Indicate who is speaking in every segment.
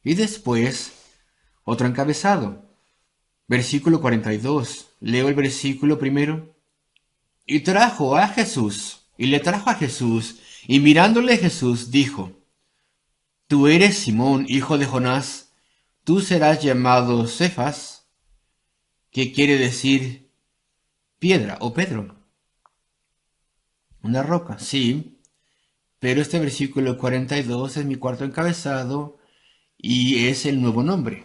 Speaker 1: Y después, otro encabezado. Versículo 42. Leo el versículo primero. Y trajo a Jesús, y le trajo a Jesús, y mirándole Jesús dijo, Tú eres Simón, hijo de Jonás, tú serás llamado Cefas, que quiere decir piedra o Pedro, una roca, sí, pero este versículo 42 es mi cuarto encabezado y es el nuevo nombre.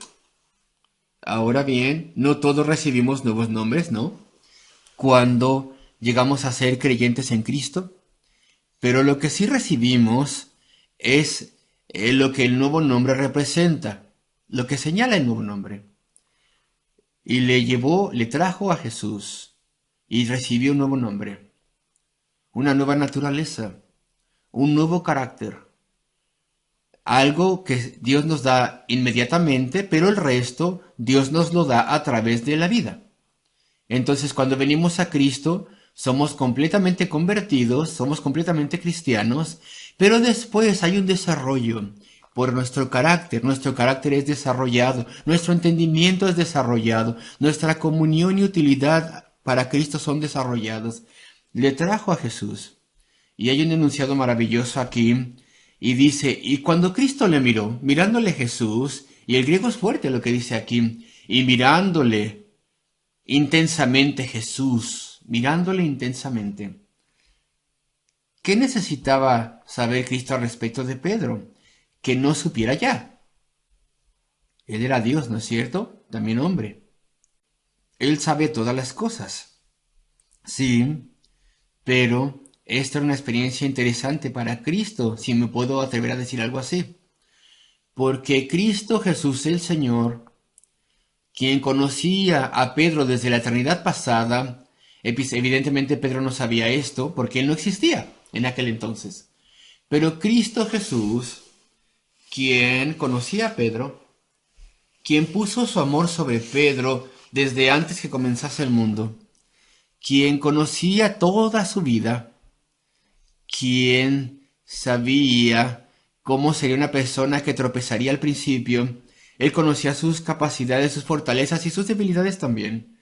Speaker 1: Ahora bien, no todos recibimos nuevos nombres, ¿no? Cuando llegamos a ser creyentes en Cristo, pero lo que sí recibimos es lo que el nuevo nombre representa, lo que señala el nuevo nombre. Y le trajo a Jesús y recibió un nuevo nombre, una nueva naturaleza, un nuevo carácter, algo que Dios nos da inmediatamente, pero el resto Dios nos lo da a través de la vida. Entonces, cuando venimos a Cristo, somos completamente convertidos, somos completamente cristianos, pero después hay un desarrollo por nuestro carácter es desarrollado, nuestro entendimiento es desarrollado, nuestra comunión y utilidad para Cristo son desarrollados. Le trajo a Jesús. Y hay un enunciado maravilloso aquí, y dice, y cuando Cristo le miró, mirándole Jesús, y el griego es fuerte lo que dice aquí, y mirándole intensamente Jesús, mirándole intensamente. ¿Qué necesitaba saber Cristo al respecto de Pedro? Que no supiera ya. Él era Dios, ¿no es cierto? También hombre. Él sabe todas las cosas. Sí, pero esta era una experiencia interesante para Cristo, si me puedo atrever a decir algo así. Porque Cristo Jesús el Señor, quien conocía a Pedro desde la eternidad pasada, evidentemente Pedro no sabía esto porque él no existía en aquel entonces. Pero Cristo Jesús, quien conocía a Pedro, quien puso su amor sobre Pedro desde antes que comenzase el mundo, quien conocía toda su vida, quien sabía cómo sería una persona que tropezaría al principio, él conocía sus capacidades, sus fortalezas y sus debilidades también.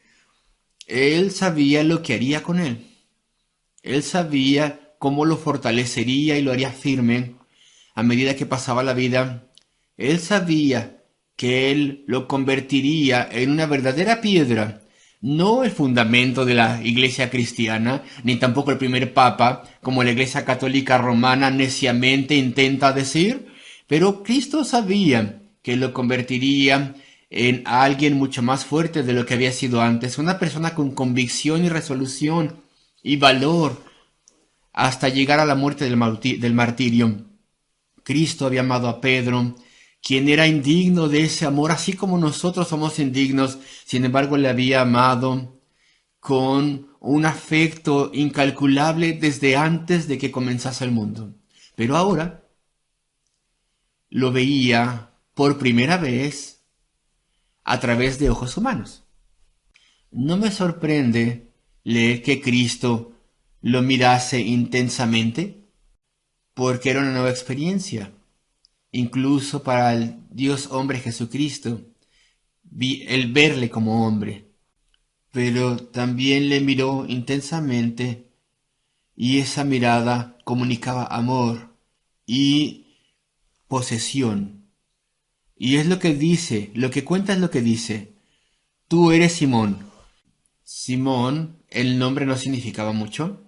Speaker 1: Él sabía lo que haría con él. Él sabía cómo lo fortalecería y lo haría firme a medida que pasaba la vida. Él sabía que él lo convertiría en una verdadera piedra, no el fundamento de la iglesia cristiana, ni tampoco el primer papa, como la iglesia católica romana neciamente intenta decir, pero Cristo sabía que lo convertiría en alguien mucho más fuerte de lo que había sido antes, una persona con convicción y resolución y valor hasta llegar a la muerte del martirio. Cristo había amado a Pedro, quien era indigno de ese amor, así como nosotros somos indignos, sin embargo le había amado con un afecto incalculable desde antes de que comenzase el mundo. Pero ahora lo veía por primera vez a través de ojos humanos. No me sorprende leer que Cristo lo mirase intensamente, porque era una nueva experiencia, incluso para el Dios hombre Jesucristo, el verle como hombre. Pero también le miró intensamente y esa mirada comunicaba amor y posesión. Y es lo que dice, lo que cuenta es lo que dice. Tú eres Simón. Simón, el nombre no significaba mucho,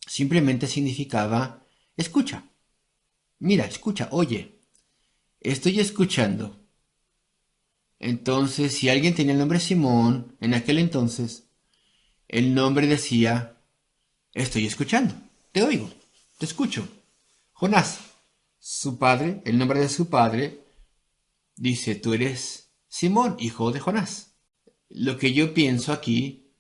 Speaker 1: simplemente significaba escucha. Mira, escucha, oye, estoy escuchando. Entonces, si alguien tenía el nombre Simón, en aquel entonces, el nombre decía, estoy escuchando, te oigo, te escucho. Jonás, su padre, el nombre de su padre, dice, tú eres Simón, hijo de Jonás. Lo que yo pienso aquí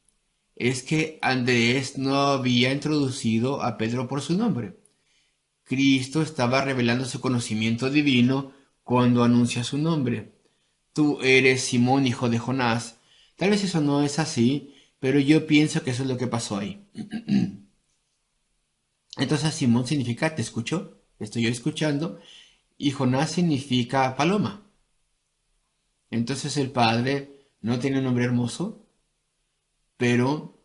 Speaker 1: es que Andrés no había introducido a Pedro por su nombre. Cristo estaba revelando su conocimiento divino cuando anuncia su nombre. Tú eres Simón, hijo de Jonás. Tal vez eso no es así, pero yo pienso que eso es lo que pasó ahí. Entonces Simón significa te escucho, estoy yo escuchando, y Jonás significa paloma. Entonces el padre no tiene un nombre hermoso, pero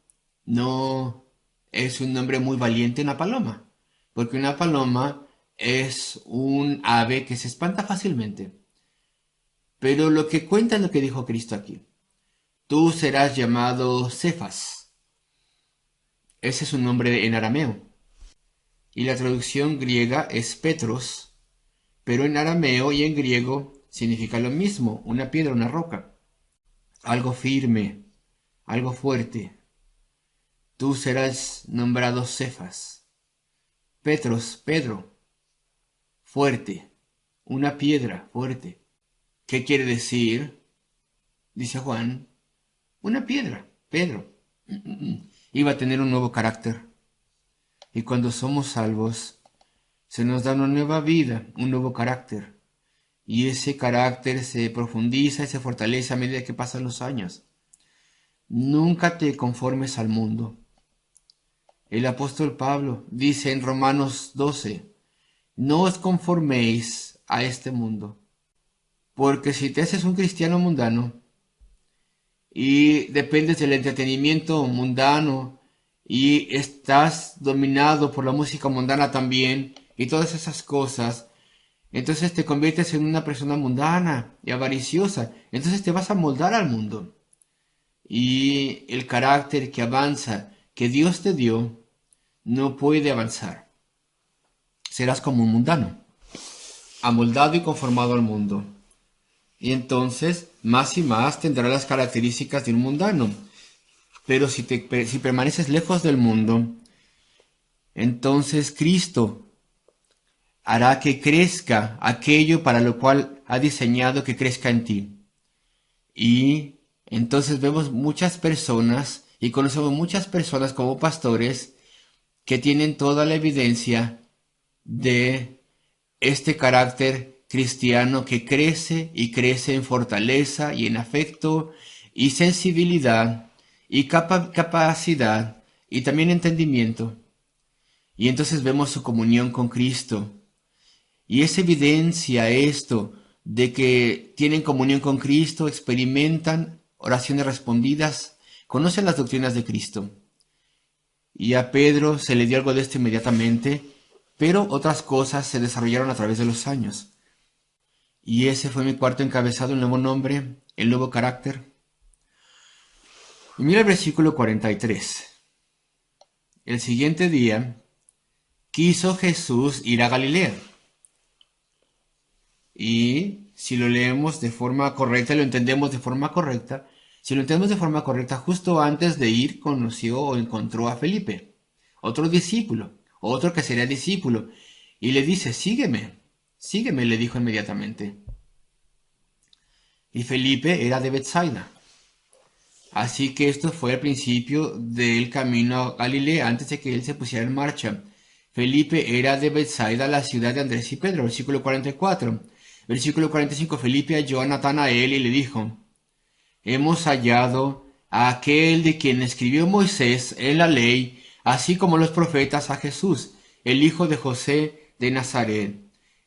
Speaker 1: no es un nombre muy valiente una paloma, porque una paloma es un ave que se espanta fácilmente. Pero lo que cuenta es lo que dijo Cristo aquí. Tú serás llamado Cefas. Ese es un nombre en arameo. Y la traducción griega es Petros, pero en arameo y en griego significa lo mismo, una piedra, una roca, algo firme, algo fuerte. Tú serás nombrado Cefas. Petros, Pedro, fuerte, una piedra fuerte. ¿Qué quiere decir? Dice Juan, una piedra, Pedro. Iba a tener un nuevo carácter. Y cuando somos salvos, se nos da una nueva vida, un nuevo carácter. Y ese carácter se profundiza y se fortalece a medida que pasan los años. Nunca te conformes al mundo. El apóstol Pablo dice en Romanos 12, no os conforméis a este mundo, porque si te haces un cristiano mundano y dependes del entretenimiento mundano y estás dominado por la música mundana también y todas esas cosas, entonces te conviertes en una persona mundana y avariciosa, entonces te vas a moldar al mundo. Y el carácter que avanza, que Dios te dio, no puede avanzar. Serás como un mundano, amoldado y conformado al mundo. Y entonces, más y más tendrás las características de un mundano. Pero si permaneces lejos del mundo, entonces Cristo hará que crezca aquello para lo cual ha diseñado que crezca en ti. Y entonces vemos muchas personas y conocemos muchas personas como pastores que tienen toda la evidencia de este carácter cristiano que crece y crece en fortaleza y en afecto y sensibilidad y capacidad y también entendimiento. Y entonces vemos su comunión con Cristo. Y es evidencia esto de que tienen comunión con Cristo, experimentan oraciones respondidas, conocen las doctrinas de Cristo. Y a Pedro se le dio algo de esto inmediatamente, pero otras cosas se desarrollaron a través de los años. Y ese fue mi cuarto encabezado, el nuevo nombre, el nuevo carácter. Y mira el versículo 43. El siguiente día quiso Jesús ir a Galilea. Y si lo leemos de forma correcta, lo entendemos de forma correcta, si lo entendemos de forma correcta, justo antes de ir conoció o encontró a Felipe, otro discípulo, otro que sería discípulo, y le dice, sígueme, le dijo inmediatamente. Y Felipe era de Bethsaida. Así que esto fue el principio del camino a Galilea antes de que él se pusiera en marcha. Felipe era de Bethsaida, la ciudad de Andrés y Pedro, versículo 44. Versículo 45, Felipe halló a Natanael y le dijo, hemos hallado a aquel de quien escribió Moisés en la ley, así como los profetas, a Jesús, el hijo de José de Nazaret.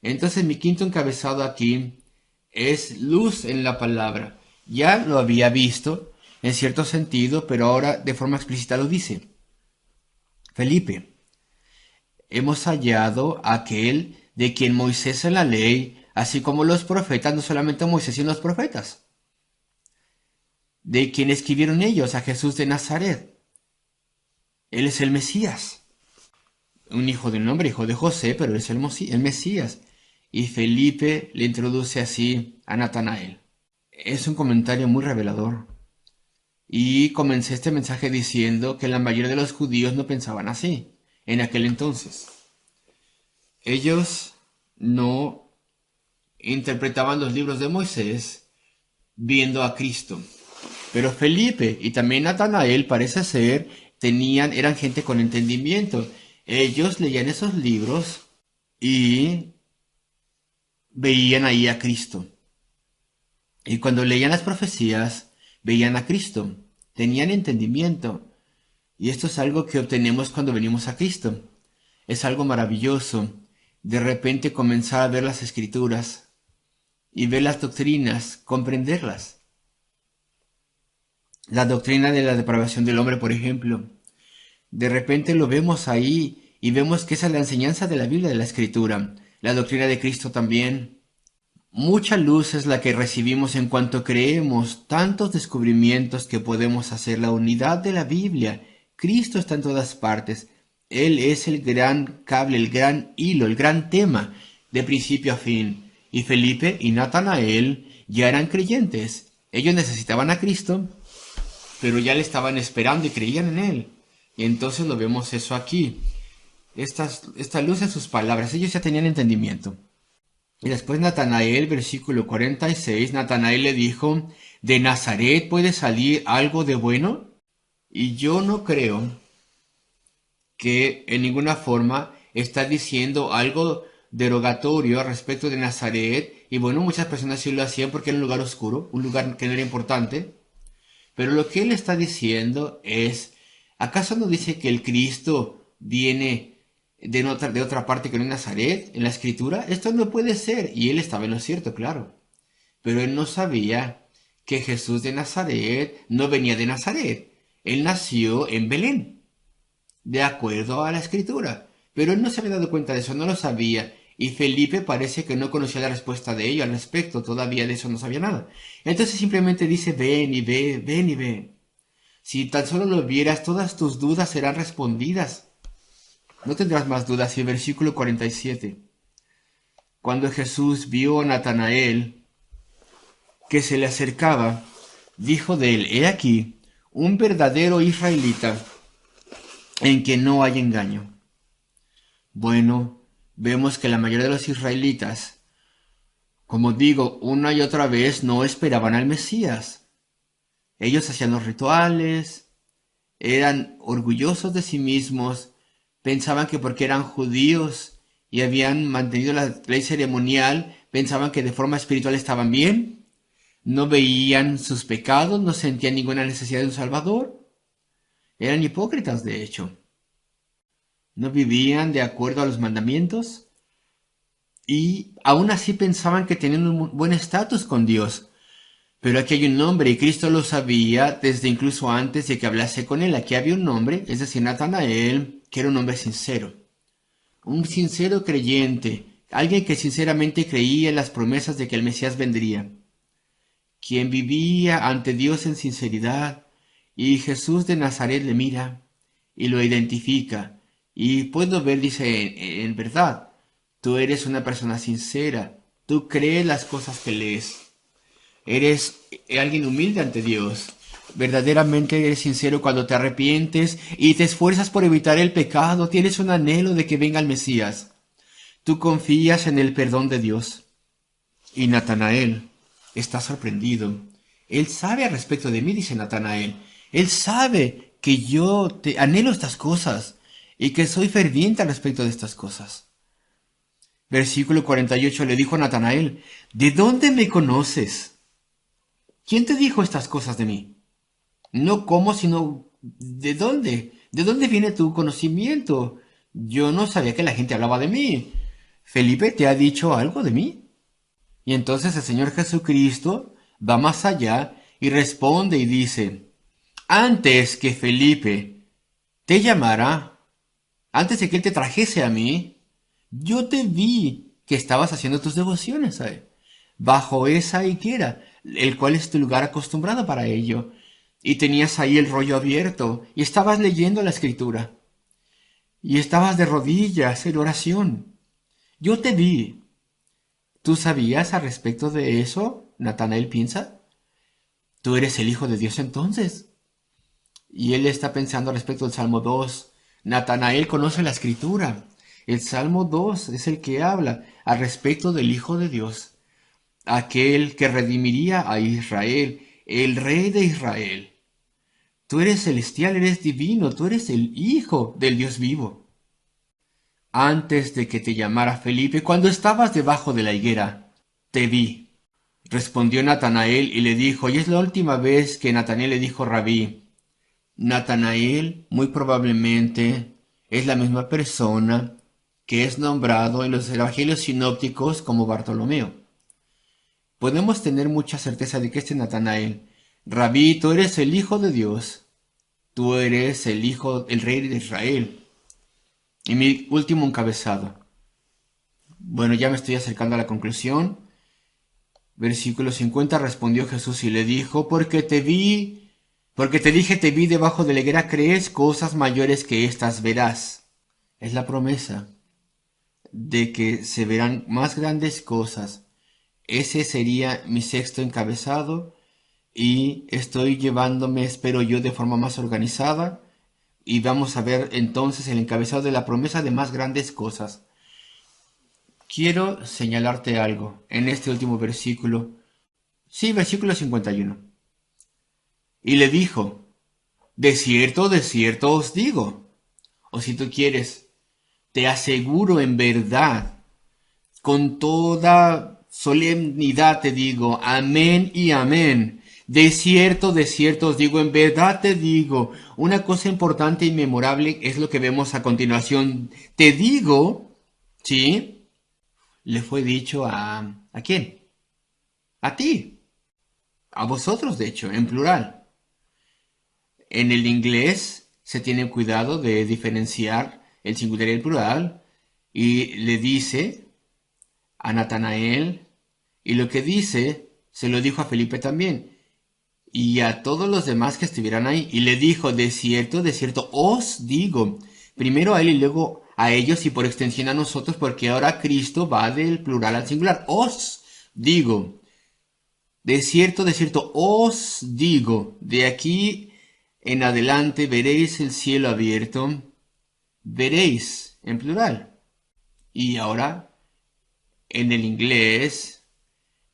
Speaker 1: Entonces mi quinto encabezado aquí es luz en la palabra. Ya lo había visto en cierto sentido, pero ahora de forma explícita lo dice. Felipe, hemos hallado a aquel de quien Moisés en la ley, así como los profetas, no solamente Moisés sino los profetas, de quien escribieron ellos, a Jesús de Nazaret. Él es el Mesías, un hijo de un hombre, hijo de José, pero él es el Mesías. Y Felipe le introduce así a Natanael. Es un comentario muy revelador. Y comencé este mensaje diciendo que la mayoría de los judíos no pensaban así en aquel entonces. Ellos no interpretaban los libros de Moisés viendo a Cristo. Pero Felipe y también Natanael parece ser eran gente con entendimiento. Ellos leían esos libros y veían ahí a Cristo. Y cuando leían las profecías, veían a Cristo. Tenían entendimiento. Y esto es algo que obtenemos cuando venimos a Cristo. Es algo maravilloso. de repente comenzar a ver las escrituras y ver las doctrinas, comprenderlas. La doctrina de la depravación del hombre, por ejemplo. De repente lo vemos ahí y vemos que esa es la enseñanza de la Biblia, de la Escritura. La doctrina de Cristo también. Mucha luz es la que recibimos en cuanto creemos, tantos descubrimientos que podemos hacer. La unidad de la Biblia. Cristo está en todas partes. Él es el gran cable, el gran hilo, el gran tema, de principio a fin. Y Felipe y Natanael ya eran creyentes. Ellos necesitaban a Cristo, pero ya le estaban esperando y creían en Él. Y entonces lo vemos eso aquí. Esta luz en sus palabras. Ellos ya tenían entendimiento. Y después Natanael, versículo 46, Natanael le dijo, ¿de Nazaret puede salir algo de bueno? Y yo no creo que en ninguna forma está diciendo algo derogatorio respecto de Nazaret. Y bueno, muchas personas sí lo hacían porque era un lugar oscuro, un lugar que no era importante. Pero lo que él está diciendo es, ¿acaso no dice que el Cristo viene de otra parte que no es Nazaret en la escritura? Esto no puede ser. Y él estaba en lo cierto, claro. Pero él no sabía que Jesús de Nazaret no venía de Nazaret. Él nació en Belén, de acuerdo a la escritura. Pero él no se había dado cuenta de eso, no lo sabía. Y Felipe parece que no conocía la respuesta de ello al respecto, todavía de eso no sabía nada. Entonces simplemente dice, ven y ve, ven y ve. Si tan solo lo vieras, todas tus dudas serán respondidas. No tendrás más dudas. Y el versículo 47. Cuando Jesús vio a Natanael que se le acercaba, dijo de él, he aquí, un verdadero israelita en que no hay engaño. Bueno, vemos que la mayoría de los israelitas, como digo, una y otra vez no esperaban al Mesías. Ellos hacían los rituales, eran orgullosos de sí mismos, pensaban que porque eran judíos y habían mantenido la ley ceremonial, pensaban que de forma espiritual estaban bien, no veían sus pecados, no sentían ninguna necesidad de un Salvador. Eran hipócritas, de hecho. No vivían de acuerdo a los mandamientos y aún así pensaban que tenían un buen estatus con Dios. Pero aquí hay un hombre y Cristo lo sabía desde incluso antes de que hablase con él. Aquí había un hombre, es decir, Natanael, que era un hombre sincero. Un sincero creyente, alguien que sinceramente creía en las promesas de que el Mesías vendría. Quien vivía ante Dios en sinceridad. Y Jesús de Nazaret le mira y lo identifica. Y puedo ver, dice, en verdad, tú eres una persona sincera. Tú crees las cosas que lees. Eres alguien humilde ante Dios. Verdaderamente eres sincero cuando te arrepientes y te esfuerzas por evitar el pecado. Tienes un anhelo de que venga el Mesías. Tú confías en el perdón de Dios. Y Natanael está sorprendido. Él sabe al respecto de mí, dice Natanael. Él sabe que yo te anhelo estas cosas y que soy ferviente al respecto de estas cosas. Versículo 48 le dijo a Natanael, ¿de dónde me conoces? ¿Quién te dijo estas cosas de mí? No cómo, sino ¿de dónde? ¿De dónde viene tu conocimiento? Yo no sabía que la gente hablaba de mí. ¿Felipe te ha dicho algo de mí? Y entonces el Señor Jesucristo va más allá y responde y dice, antes que Felipe te llamara, antes de que él te trajese a mí, yo te vi que estabas haciendo tus devociones bajo esa higuera, el cual es tu lugar acostumbrado para ello. Y tenías ahí el rollo abierto y estabas leyendo la escritura. Y estabas de rodillas en oración. Yo te vi. ¿Tú sabías al respecto de eso? Natanael piensa. ¿Tú eres el Hijo de Dios entonces? Y él está pensando al respecto del Salmo 2. Natanael conoce la escritura. El Salmo 2 es el que habla al respecto del Hijo de Dios. Aquel que redimiría a Israel, el Rey de Israel. Tú eres celestial, eres divino, tú eres el Hijo del Dios vivo. Antes de que te llamara Felipe, cuando estabas debajo de la higuera, te vi. Respondió Natanael y le dijo, y es la última vez que Natanael le dijo Rabí. Natanael muy probablemente es la misma persona que es nombrado en los evangelios sinópticos como Bartolomeo. Podemos tener mucha certeza de que este Natanael: Rabí, tú eres el Hijo de Dios, tú eres el Rey de Israel. Y mi último encabezado. Bueno, ya me estoy acercando a la conclusión. Versículo 50, respondió Jesús y le dijo: porque te dije, te vi debajo de la higuera, ¿crees? Cosas mayores que estas verás. Es la promesa de que se verán más grandes cosas. Ese sería mi sexto encabezado, y estoy llevándome, espero yo, de forma más organizada. Y vamos a ver entonces el encabezado de la promesa de más grandes cosas. Quiero señalarte algo en este último versículo. Sí, versículo 51. Y le dijo: de cierto os digo. O si tú quieres, te aseguro en verdad, con toda solemnidad te digo, amén y amén. De cierto os digo, en verdad te digo. Una cosa importante y memorable es lo que vemos a continuación. Te digo, ¿sí? Le fue dicho ¿a quién? A ti. A vosotros, de hecho, en plural. En el inglés se tiene cuidado de diferenciar el singular y el plural. Y le dice a Natanael, y lo que dice se lo dijo a Felipe también, y a todos los demás que estuvieran ahí. Y le dijo: de cierto os digo. Primero a él y luego a ellos, y por extensión a nosotros, porque ahora Cristo va del plural al singular. Os digo. De cierto os digo, de aquí en adelante veréis el cielo abierto, veréis en plural. Y ahora, en el inglés,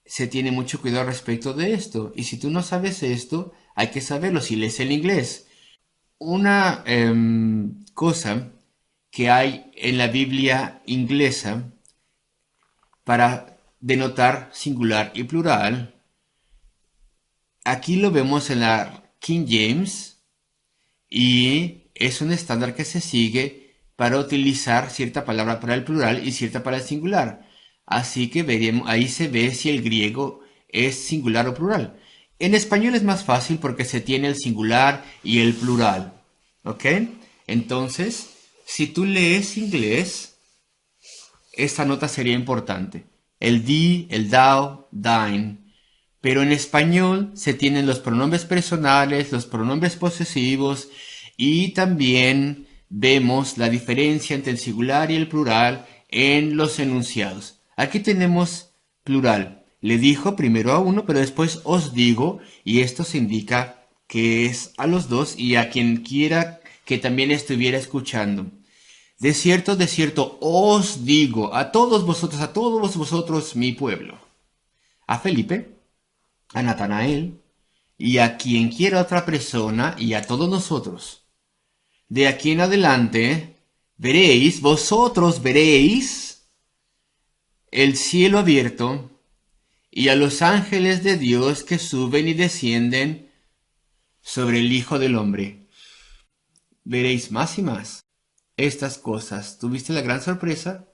Speaker 1: se tiene mucho cuidado respecto de esto. Y si tú no sabes esto, hay que saberlo si lees el inglés. Una cosa que hay en la Biblia inglesa para denotar singular y plural, aquí lo vemos en la King James, y es un estándar que se sigue para utilizar cierta palabra para el plural y cierta para el singular. Así que veremos, ahí se ve si el griego es singular o plural. En español es más fácil porque se tiene el singular y el plural. ¿Ok? Entonces, si tú lees inglés, esta nota sería importante. El thee, el thou, thine. Pero en español se tienen los pronombres personales, los pronombres posesivos, y también vemos la diferencia entre el singular y el plural en los enunciados. Aquí tenemos plural. Le dijo primero a uno, pero después os digo, y esto se indica que es a los dos y a quien quiera que también estuviera escuchando. De cierto os digo, a todos vosotros, mi pueblo. A Felipe, a Natanael, y a quien quiera otra persona, y a todos nosotros. De aquí en adelante, vosotros veréis el cielo abierto, y a los ángeles de Dios que suben y descienden sobre el Hijo del Hombre. Veréis más y más estas cosas. ¿Tuviste la gran sorpresa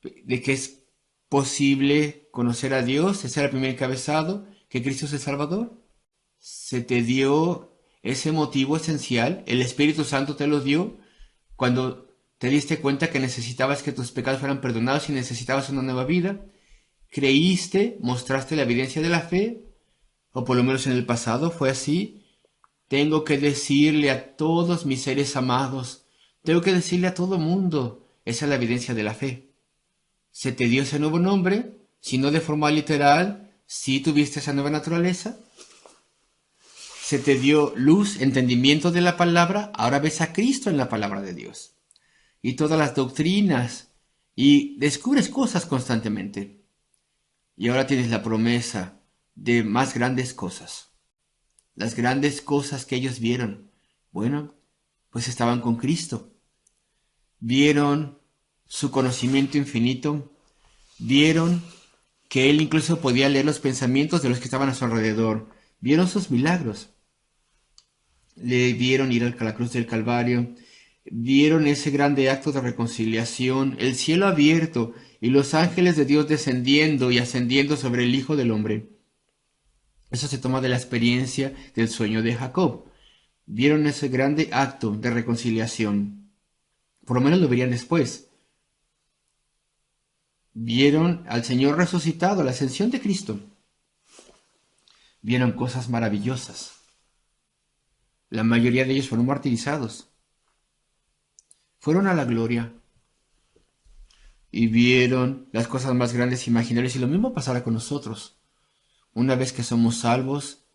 Speaker 1: de que es posible conocer a Dios? Ese era el primer encabezado, que Cristo es el Salvador. Se te dio ese motivo esencial, el Espíritu Santo te lo dio cuando te diste cuenta que necesitabas que tus pecados fueran perdonados y necesitabas una nueva vida. Creíste, mostraste la evidencia de la fe, o por lo menos en el pasado fue así. Tengo que decirle a todos mis seres amados, tengo que decirle a todo mundo, esa es la evidencia de la fe. Se te dio ese nuevo nombre, si no de forma literal, si tuviste esa nueva naturaleza. Se te dio luz, entendimiento de la palabra, ahora ves a Cristo en la palabra de Dios. Y todas las doctrinas, y descubres cosas constantemente. Y ahora tienes la promesa de más grandes cosas. Las grandes cosas que ellos vieron, bueno, pues estaban con Cristo. Vieron su conocimiento infinito, vieron que Él incluso podía leer los pensamientos de los que estaban a su alrededor, vieron sus milagros. Le vieron ir a la cruz del Calvario, vieron ese grande acto de reconciliación, el cielo abierto y los ángeles de Dios descendiendo y ascendiendo sobre el Hijo del Hombre. Eso se toma de la experiencia del sueño de Jacob. Vieron ese grande acto de reconciliación. Por lo menos lo verían después. Vieron al Señor resucitado, la ascensión de Cristo. Vieron cosas maravillosas. La mayoría de ellos fueron martirizados. Fueron a la gloria y vieron las cosas más grandes imaginables, y lo mismo pasará con nosotros. Una vez que somos salvos,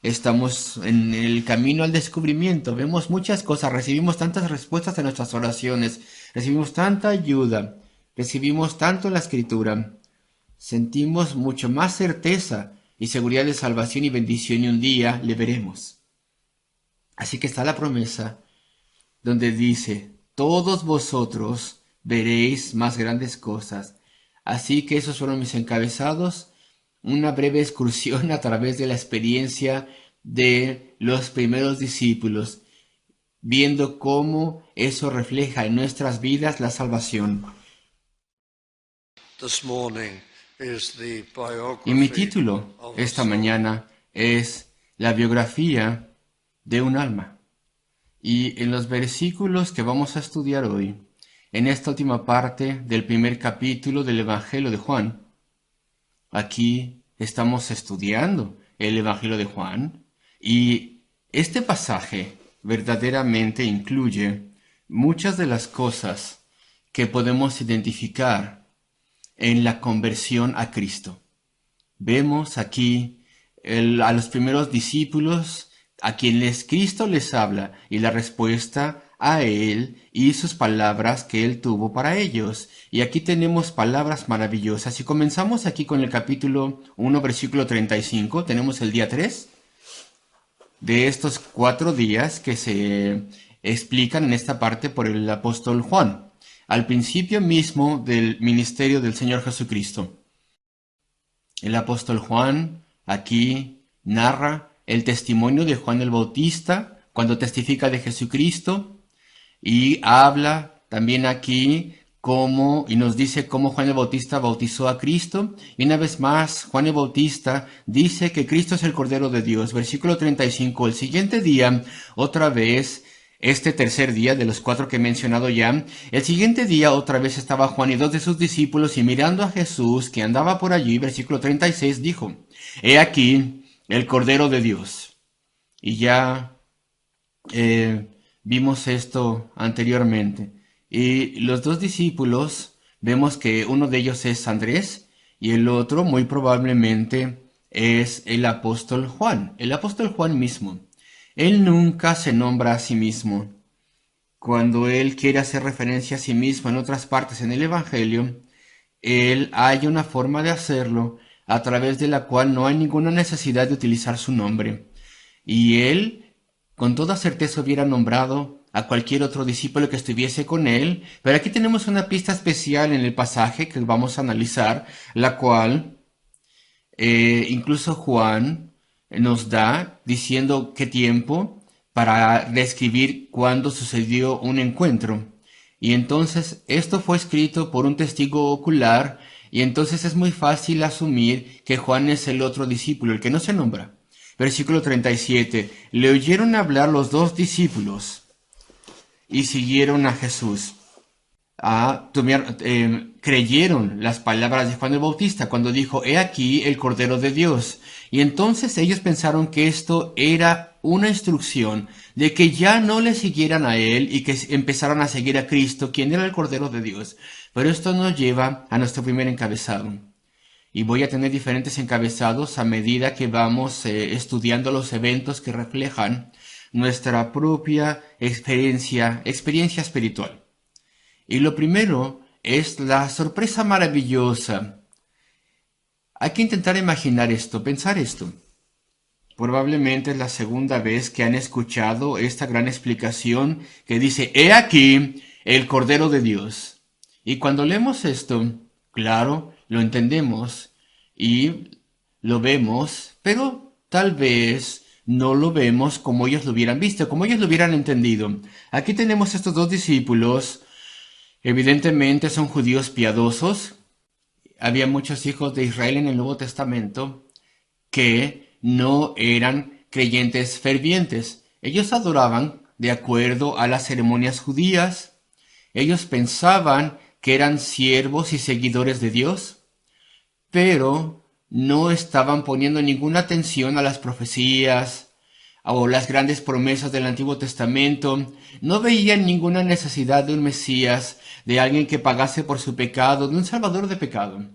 Speaker 1: estamos en el camino al descubrimiento, vemos muchas cosas, recibimos tantas respuestas a nuestras oraciones, recibimos tanta ayuda, recibimos tanto la Escritura, sentimos mucho más certeza y seguridad de salvación y bendición, y un día le veremos. Así que está la promesa donde dice: todos vosotros veréis más grandes cosas. Así que esos fueron mis encabezados, una breve excursión a través de la experiencia de los primeros discípulos, viendo cómo eso refleja en nuestras vidas la salvación. Y mi título esta mañana es La biografía de un alma. Y en los versículos que vamos a estudiar hoy, en esta última parte del primer capítulo del Evangelio de Juan, aquí estamos estudiando el Evangelio de Juan, y este pasaje verdaderamente incluye muchas de las cosas que podemos identificar en la conversión a Cristo. Vemos aquí a los primeros discípulos a quienes Cristo les habla, y la respuesta a Él y sus palabras que Él tuvo para ellos. Y aquí tenemos palabras maravillosas. Y comenzamos aquí con el capítulo 1, versículo 35. Tenemos el día 3 de estos 4 días que se explican en esta parte por el apóstol Juan, al principio mismo del ministerio del Señor Jesucristo. El apóstol Juan aquí narra el testimonio de Juan el Bautista cuando testifica de Jesucristo, y habla también aquí y nos dice cómo Juan el Bautista bautizó a Cristo. Y una vez más, Juan el Bautista dice que Cristo es el Cordero de Dios. Versículo 35, el siguiente día, otra vez, este tercer día de los 4 que he mencionado ya, el siguiente día otra vez estaba Juan y 2 de sus discípulos, y mirando a Jesús que andaba por allí, versículo 36, dijo: He aquí el Cordero de Dios. Y ya vimos esto anteriormente. Y los 2 discípulos, vemos que uno de ellos es Andrés y el otro muy probablemente es el apóstol Juan mismo. Él nunca se nombra a sí mismo. Cuando él quiere hacer referencia a sí mismo en otras partes en el Evangelio, él hay una forma de hacerlo a través de la cual no hay ninguna necesidad de utilizar su nombre. Y él con toda certeza hubiera nombrado a cualquier otro discípulo que estuviese con él, pero aquí tenemos una pista especial en el pasaje que vamos a analizar, la cual incluso Juan nos da, diciendo qué tiempo, para describir cuándo sucedió un encuentro. Y entonces esto fue escrito por un testigo ocular, y entonces es muy fácil asumir que Juan es el otro discípulo, el que no se nombra. Versículo 37. Le oyeron hablar los 2 discípulos y siguieron a Jesús. Creyeron las palabras de Juan el Bautista cuando dijo: He aquí el Cordero de Dios. Y entonces ellos pensaron que esto era una instrucción de que ya no le siguieran a él y que empezaran a seguir a Cristo, quien era el Cordero de Dios. Pero esto nos lleva a nuestro primer encabezado. Y voy a tener diferentes encabezados a medida que vamos estudiando los eventos que reflejan nuestra propia experiencia espiritual. Y lo primero es la sorpresa maravillosa. Hay que intentar imaginar esto, pensar esto. Probablemente es la segunda vez que han escuchado esta gran explicación que dice: He aquí el Cordero de Dios. Y cuando leemos esto, claro, lo entendemos y lo vemos, pero tal vez no lo vemos como ellos lo hubieran visto, como ellos lo hubieran entendido. Aquí tenemos estos dos discípulos, evidentemente son judíos piadosos. Había muchos hijos de Israel en el Nuevo Testamento que no eran creyentes fervientes. Ellos adoraban de acuerdo a las ceremonias judías. Ellos pensaban que eran siervos y seguidores de Dios, pero no estaban poniendo ninguna atención a las profecías o las grandes promesas del Antiguo Testamento. No veían ninguna necesidad de un Mesías, de alguien que pagase por su pecado, de un salvador de pecado.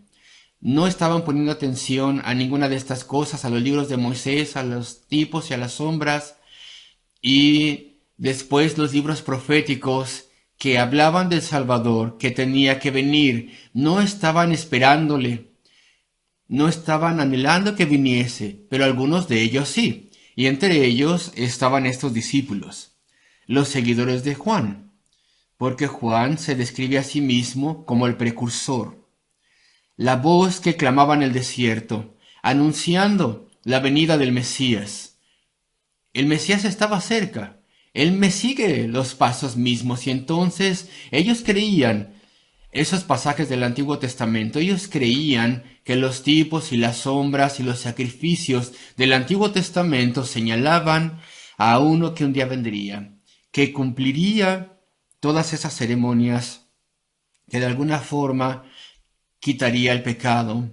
Speaker 1: No estaban poniendo atención a ninguna de estas cosas, a los libros de Moisés, a los tipos y a las sombras, y después los libros proféticos que hablaban del Salvador, que tenía que venir. No estaban esperándole, no estaban anhelando que viniese, pero algunos de ellos sí, y entre ellos estaban estos discípulos, los seguidores de Juan, porque Juan se describe a sí mismo como el precursor, la voz que clamaba en el desierto, anunciando la venida del Mesías. El Mesías estaba cerca, él me sigue los pasos mismos, y entonces ellos creían esos pasajes del Antiguo Testamento. Ellos creían que los tipos y las sombras y los sacrificios del Antiguo Testamento señalaban a uno que un día vendría, que cumpliría todas esas ceremonias, que de alguna forma quitaría el pecado,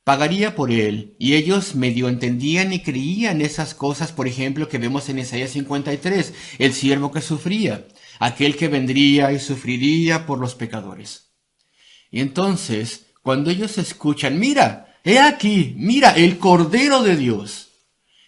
Speaker 1: pagaría por él, y ellos medio entendían y creían esas cosas, por ejemplo, que vemos en Isaías 53, el siervo que sufría, aquel que vendría y sufriría por los pecadores. Y entonces, cuando ellos escuchan, mira, he aquí, mira, el Cordero de Dios,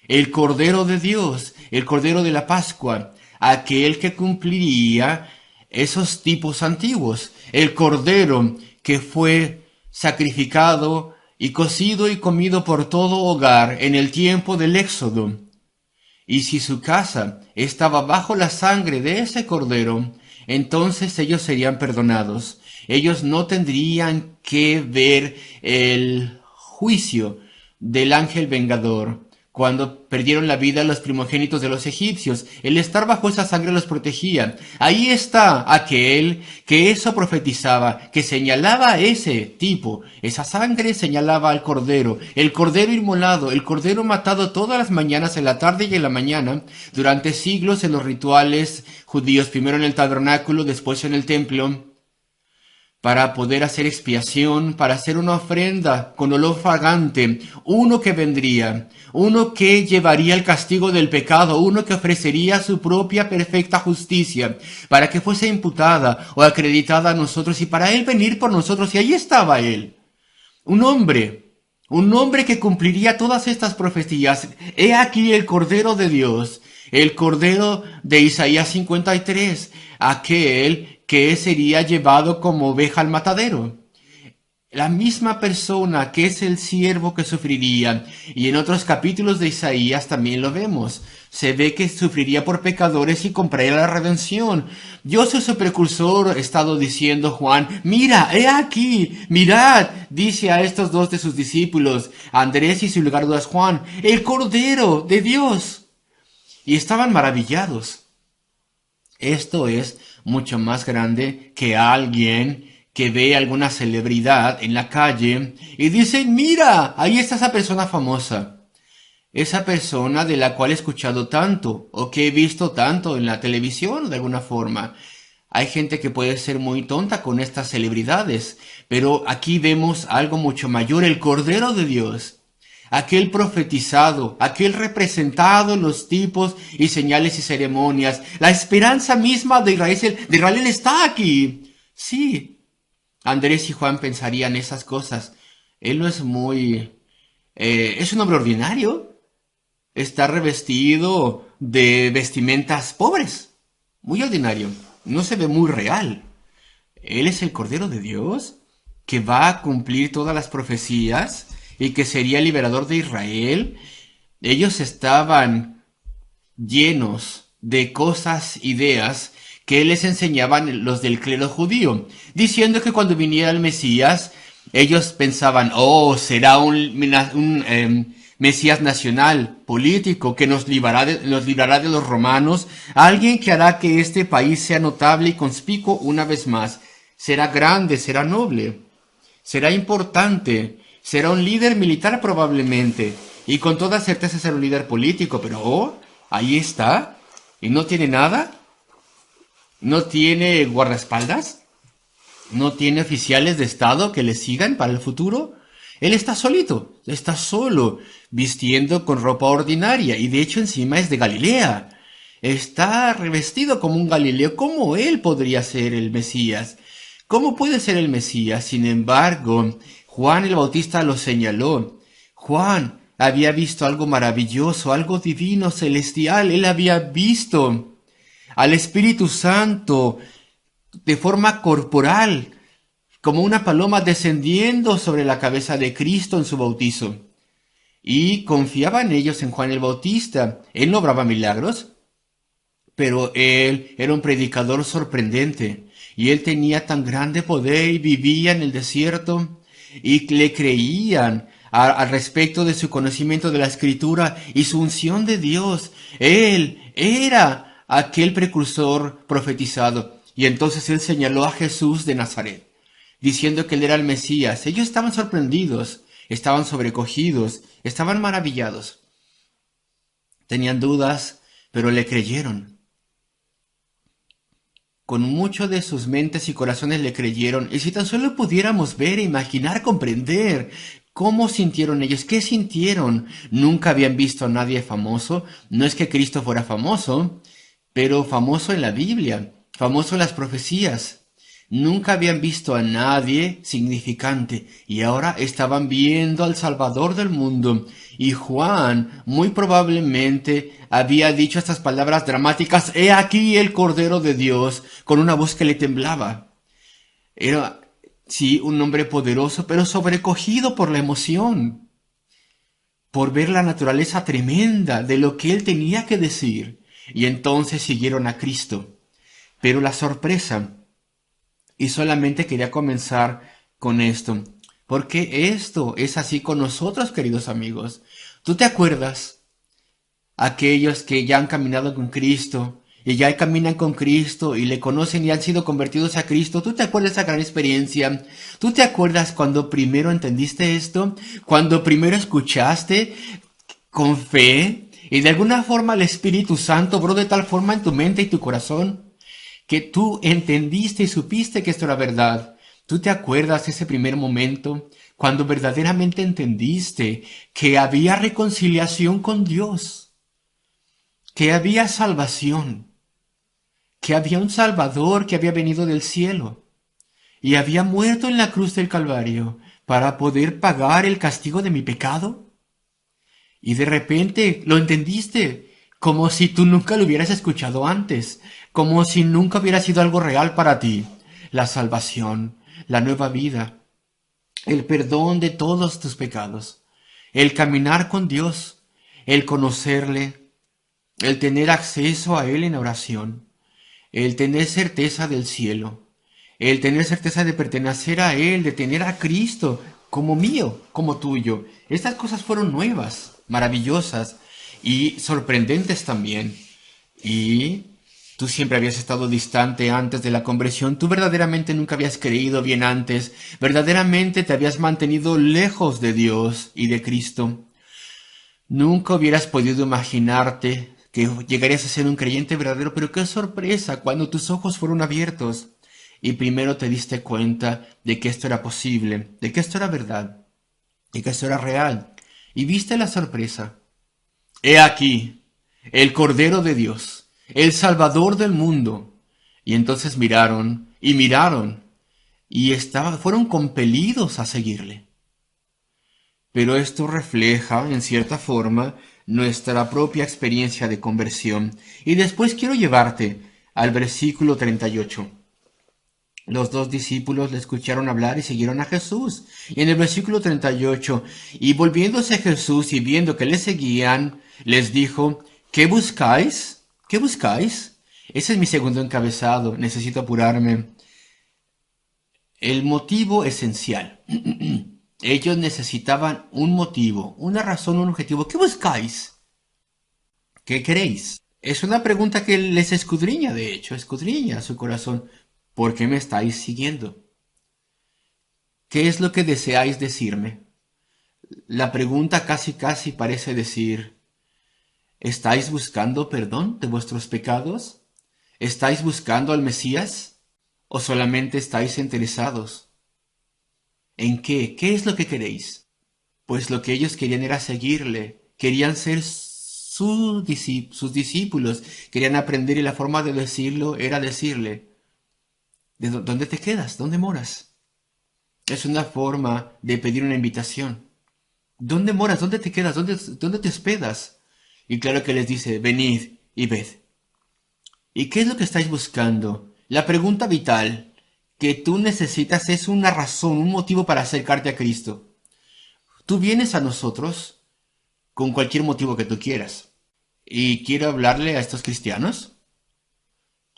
Speaker 1: el Cordero de Dios, el Cordero de la Pascua, aquel que cumpliría esos tipos antiguos, el Cordero que fue sacrificado y cocido y comido por todo hogar en el tiempo del Éxodo. Y si su casa estaba bajo la sangre de ese cordero, entonces ellos serían perdonados. Ellos no tendrían que ver el juicio del ángel vengador cuando perdieron la vida los primogénitos de los egipcios. El estar bajo esa sangre los protegía. Ahí está aquel que eso profetizaba, que señalaba a ese tipo. Esa sangre señalaba al cordero, el cordero inmolado, el cordero matado todas las mañanas, en la tarde y en la mañana, durante siglos en los rituales judíos, primero en el tabernáculo, después en el templo, para poder hacer expiación, para hacer una ofrenda con olor fragante, uno que vendría, uno que llevaría el castigo del pecado, uno que ofrecería su propia perfecta justicia, para que fuese imputada o acreditada a nosotros y para él venir por nosotros. Y ahí estaba él, un hombre que cumpliría todas estas profecías. He aquí el Cordero de Dios, el Cordero de Isaías 53, aquel que sería llevado como oveja al matadero. La misma persona que es el siervo que sufriría. Y en otros capítulos de Isaías también lo vemos. Se ve que sufriría por pecadores y compraría la redención. Yo soy su precursor, ha estado diciendo Juan. Mira, he aquí, mirad, dice a estos dos de sus discípulos, Andrés y sin lugar a dudas Juan, el Cordero de Dios. Y estaban maravillados. Esto es mucho más grande que alguien que ve a alguna celebridad en la calle y dice, mira, ahí está esa persona famosa. Esa persona de la cual he escuchado tanto o que he visto tanto en la televisión de alguna forma. Hay gente que puede ser muy tonta con estas celebridades, pero aquí vemos algo mucho mayor, el Cordero de Dios. Aquel profetizado, aquel representado en los tipos y señales y ceremonias. La esperanza misma de Israel está aquí. Sí, Andrés y Juan pensarían esas cosas. Él no es es un hombre ordinario. Está revestido de vestimentas pobres. Muy ordinario. No se ve muy real. Él es el Cordero de Dios que va a cumplir todas las profecías y que sería el liberador de Israel. Ellos estaban llenos de cosas, ideas que les enseñaban los del clero judío, diciendo que cuando viniera el Mesías, ellos pensaban, será un Mesías nacional, político, que nos librará de los romanos, alguien que hará que este país sea notable y conspicuo una vez más. Será grande, será noble, será importante, será un líder militar probablemente, y con toda certeza será un líder político, pero ahí está, y no tiene nada, no tiene guardaespaldas, no tiene oficiales de Estado que le sigan para el futuro. Él está solito, está solo, vistiendo con ropa ordinaria, y de hecho encima es de Galilea. Está revestido como un Galileo. ¿Cómo él podría ser el Mesías? ¿Cómo puede ser el Mesías? Sin embargo, Juan el Bautista lo señaló. Juan había visto algo maravilloso, algo divino, celestial. Él había visto al Espíritu Santo de forma corporal, como una paloma descendiendo sobre la cabeza de Cristo en su bautizo. Y confiaban ellos en Juan el Bautista. Él no obraba milagros, pero él era un predicador sorprendente. Y él tenía tan grande poder y vivía en el desierto. Y le creían al respecto de su conocimiento de la Escritura y su unción de Dios. Él era aquel precursor profetizado. Y entonces él señaló a Jesús de Nazaret, diciendo que él era el Mesías. Ellos estaban sorprendidos, estaban sobrecogidos, estaban maravillados. Tenían dudas, pero le creyeron. Con mucho de sus mentes y corazones le creyeron. Y si tan solo pudiéramos ver, imaginar, comprender cómo sintieron ellos, qué sintieron. Nunca habían visto a nadie famoso. No es que Cristo fuera famoso, pero famoso en la Biblia, famoso en las profecías. Nunca habían visto a nadie significante y ahora estaban viendo al Salvador del mundo. Y Juan muy probablemente había dicho estas palabras dramáticas: «He aquí el Cordero de Dios», con una voz que le temblaba. Era, sí, un hombre poderoso, pero sobrecogido por la emoción, por ver la naturaleza tremenda de lo que él tenía que decir. Y entonces siguieron a Cristo. Pero la sorpresa, y solamente quería comenzar con esto, porque esto es así con nosotros, queridos amigos. ¿Tú te acuerdas? Aquellos que ya han caminado con Cristo, y ya caminan con Cristo, y le conocen y han sido convertidos a Cristo. ¿Tú te acuerdas de esa gran experiencia? ¿Tú te acuerdas cuando primero entendiste esto? Cuando primero escuchaste con fe, y de alguna forma el Espíritu Santo obró de tal forma en tu mente y tu corazón, que tú entendiste y supiste que esto era verdad. ¿Tú te acuerdas de ese primer momento cuando verdaderamente entendiste que había reconciliación con Dios, que había salvación, que había un Salvador que había venido del cielo y había muerto en la cruz del Calvario para poder pagar el castigo de mi pecado? Y de repente lo entendiste, como si tú nunca lo hubieras escuchado antes, como si nunca hubiera sido algo real para ti. La salvación, la nueva vida, el perdón de todos tus pecados, el caminar con Dios, el conocerle, el tener acceso a Él en oración, el tener certeza del cielo, el tener certeza de pertenecer a Él, de tener a Cristo como mío, como tuyo. Estas cosas fueron nuevas, maravillosas y sorprendentes también. Y tú siempre habías estado distante antes de la conversión. Tú verdaderamente nunca habías creído bien antes. Verdaderamente te habías mantenido lejos de Dios y de Cristo. Nunca hubieras podido imaginarte que llegarías a ser un creyente verdadero, pero qué sorpresa cuando tus ojos fueron abiertos y primero te diste cuenta de que esto era posible, de que esto era verdad, de que esto era real. Y viste la sorpresa. He aquí, el Cordero de Dios, el Salvador del mundo. Y entonces miraron, y fueron compelidos a seguirle. Pero esto refleja, en cierta forma, nuestra propia experiencia de conversión. Y después quiero llevarte al versículo 38. Los dos discípulos le escucharon hablar y siguieron a Jesús. Y en el versículo 38, y volviéndose a Jesús y viendo que le seguían, les dijo: ¿qué buscáis? ¿Qué buscáis? Ese es mi segundo encabezado, necesito apurarme. El motivo esencial. Ellos necesitaban un motivo, una razón, un objetivo. ¿Qué buscáis? ¿Qué queréis? Es una pregunta que les escudriña, de hecho, escudriña su corazón. ¿Por qué me estáis siguiendo? ¿Qué es lo que deseáis decirme? La pregunta casi casi parece decir, ¿estáis buscando perdón de vuestros pecados? ¿Estáis buscando al Mesías? ¿O solamente estáis interesados? ¿En qué? ¿Qué es lo que queréis? Pues lo que ellos querían era seguirle, querían ser sus discípulos, querían aprender y la forma de decirlo era decirle, ¿dónde te quedas? ¿Dónde moras? Es una forma de pedir una invitación. ¿Dónde moras? ¿Dónde te quedas? ¿Dónde te hospedas? Y claro que les dice, venid y ved. ¿Y qué es lo que estáis buscando? La pregunta vital que tú necesitas es una razón, un motivo para acercarte a Cristo. Tú vienes a nosotros con cualquier motivo que tú quieras. Y quiero hablarle a estos cristianos.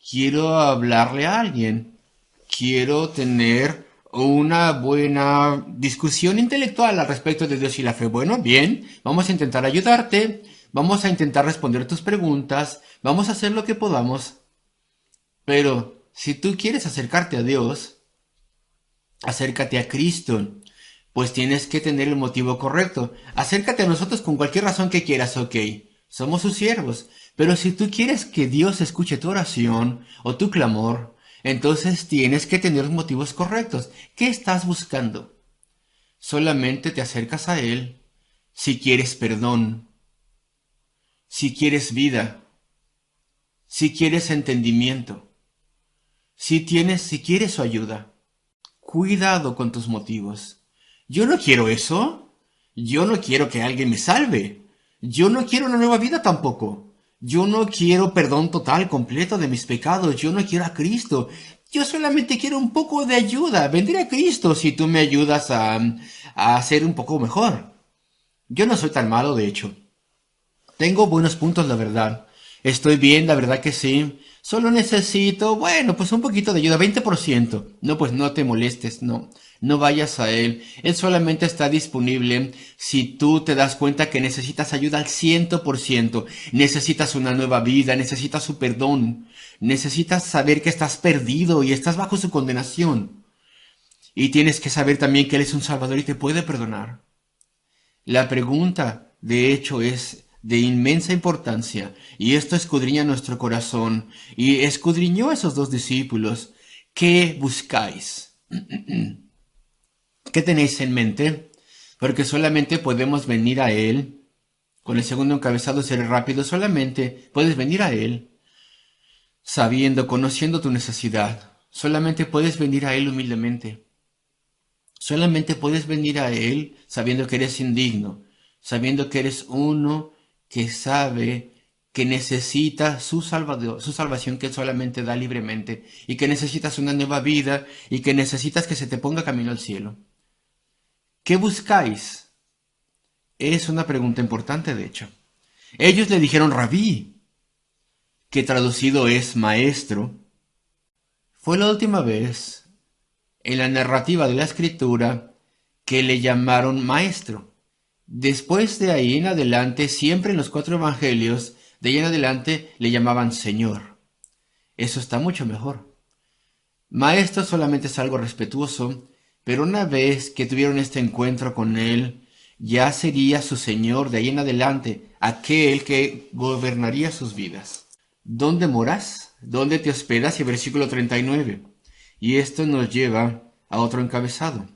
Speaker 1: Quiero hablarle a alguien. Quiero tener una buena discusión intelectual al respecto de Dios y la fe. Bueno, bien, vamos a intentar ayudarte. Vamos a intentar responder tus preguntas. Vamos a hacer lo que podamos. Pero si tú quieres acercarte a Dios, acércate a Cristo, pues tienes que tener el motivo correcto. Acércate a nosotros con cualquier razón que quieras, ok. Somos sus siervos. Pero si tú quieres que Dios escuche tu oración o tu clamor, entonces tienes que tener los motivos correctos. ¿Qué estás buscando? Solamente te acercas a Él si quieres perdón, si quieres vida, si quieres entendimiento, si quieres su ayuda. Cuidado con tus motivos. Yo no quiero eso. Yo no quiero que alguien me salve. Yo no quiero una nueva vida tampoco. Yo no quiero perdón total, completo de mis pecados. Yo no quiero a Cristo. Yo solamente quiero un poco de ayuda. Vendré a Cristo si tú me ayudas a ser un poco mejor. Yo no soy tan malo, de hecho. Tengo buenos puntos, la verdad. Estoy bien, la verdad que sí. Solo necesito, bueno, pues un poquito de ayuda, 20%. No, pues no te molestes, no. No vayas a él. Él solamente está disponible si tú te das cuenta que necesitas ayuda al 100%. Necesitas una nueva vida, necesitas su perdón. Necesitas saber que estás perdido y estás bajo su condenación. Y tienes que saber también que Él es un Salvador y te puede perdonar. La pregunta, de hecho, es de inmensa importancia, y esto escudriña nuestro corazón, y escudriñó a esos dos discípulos. ¿Qué buscáis? ¿Qué tenéis en mente? Porque solamente podemos venir a Él. Con el segundo encabezado seré rápido. Solamente puedes venir a Él sabiendo, conociendo tu necesidad. Solamente puedes venir a Él humildemente. Solamente puedes venir a Él sabiendo que eres indigno, sabiendo que eres uno que sabe que necesita su salvación que Él solamente da libremente, y que necesitas una nueva vida, y que necesitas que se te ponga camino al cielo. ¿Qué buscáis? Es una pregunta importante, de hecho. Ellos le dijeron rabí, que traducido es maestro. Fue la última vez en la narrativa de la escritura que le llamaron maestro. Después de ahí en adelante, siempre en los 4 evangelios, de ahí en adelante le llamaban Señor. Eso está mucho mejor. Maestro solamente es algo respetuoso, pero una vez que tuvieron este encuentro con él, ya sería su Señor de ahí en adelante, aquel que gobernaría sus vidas. ¿Dónde moras? ¿Dónde te hospedas? Y versículo 39. Y esto nos lleva a otro encabezado.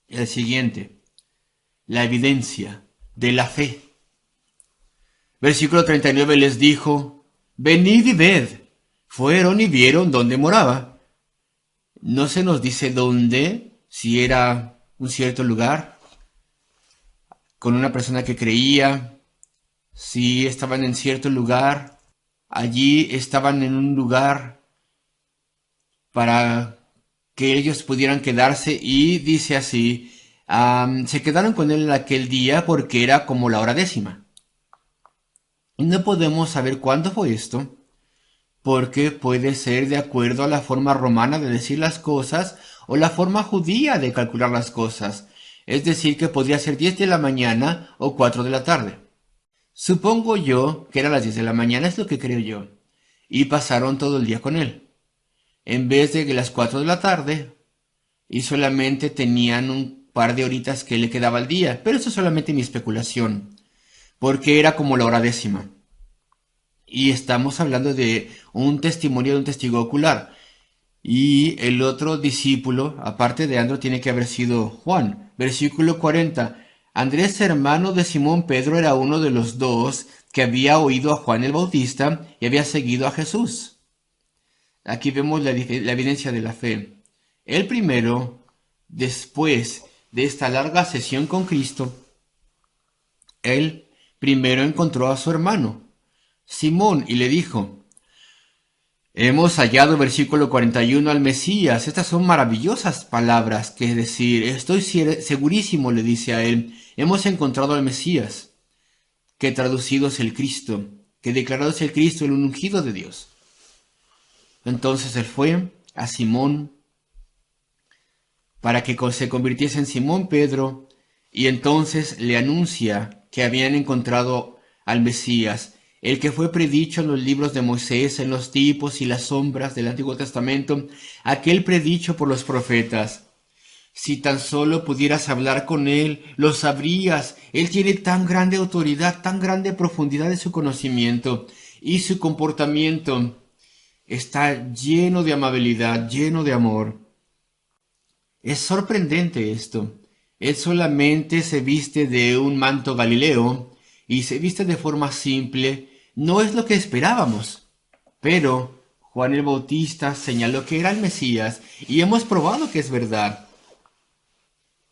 Speaker 1: El siguiente. La evidencia de la fe. Versículo 39 les dijo, venid y ved. Fueron y vieron dónde moraba. No se nos dice dónde, si era un cierto lugar, con una persona que creía, si estaban en cierto lugar, allí estaban en un lugar para que ellos pudieran quedarse, y dice así, se quedaron con él aquel día porque era como la hora 10. No podemos saber cuándo fue esto, porque puede ser de acuerdo a la forma romana de decir las cosas o la forma judía de calcular las cosas. Es decir, que podría ser 10 de la mañana o 4 de la tarde. Supongo yo que eran las 10 de la mañana, es lo que creo yo. Y pasaron todo el día con él. En vez de que las 4 de la tarde, y solamente tenían un par de horitas que le quedaba al día. Pero eso es solamente mi especulación, porque era como la hora décima. Y estamos hablando de un testimonio de un testigo ocular. Y el otro discípulo, aparte de Andrés, tiene que haber sido Juan. Versículo 40. Andrés, hermano de Simón Pedro, era uno de los dos que había oído a Juan el Bautista y había seguido a Jesús. Aquí vemos la evidencia de la fe. El primero, después de esta larga sesión con Cristo, él primero encontró a su hermano, Simón, y le dijo: hemos hallado, versículo 41, al Mesías. Estas son maravillosas palabras que decir. Estoy segurísimo, le dice a él, hemos encontrado al Mesías, que traducido es el Cristo, que declarado es el Cristo, el ungido de Dios. Entonces él fue a Simón para que se convirtiese en Simón Pedro, y entonces le anuncia que habían encontrado al Mesías, el que fue predicho en los libros de Moisés, en los tipos y las sombras del Antiguo Testamento, aquel predicho por los profetas. Si tan solo pudieras hablar con él, lo sabrías. Él tiene tan grande autoridad, tan grande profundidad de su conocimiento, y su comportamiento está lleno de amabilidad, lleno de amor. Es sorprendente esto. Él solamente se viste de un manto galileo y se viste de forma simple. No es lo que esperábamos. Pero Juan el Bautista señaló que era el Mesías y hemos probado que es verdad.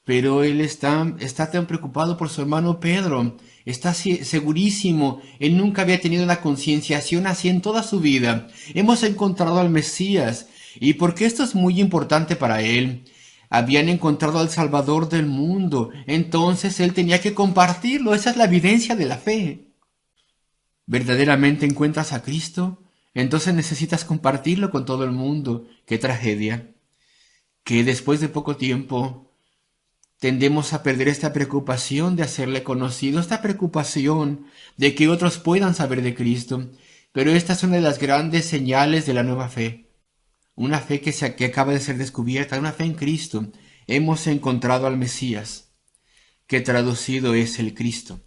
Speaker 1: Pero él está tan preocupado por su hermano Pedro. Está segurísimo. Él nunca había tenido una concienciación así en toda su vida. Hemos encontrado al Mesías. Y porque esto es muy importante para él, habían encontrado al Salvador del mundo. Entonces él tenía que compartirlo. Esa es la evidencia de la fe. ¿Verdaderamente encuentras a Cristo? Entonces necesitas compartirlo con todo el mundo. ¡Qué tragedia! Que después de poco tiempo tendemos a perder esta preocupación de hacerle conocido, esta preocupación de que otros puedan saber de Cristo. Pero esta es una de las grandes señales de la nueva fe. Una fe que acaba de ser descubierta, una fe en Cristo. Hemos encontrado al Mesías, que traducido es el Cristo.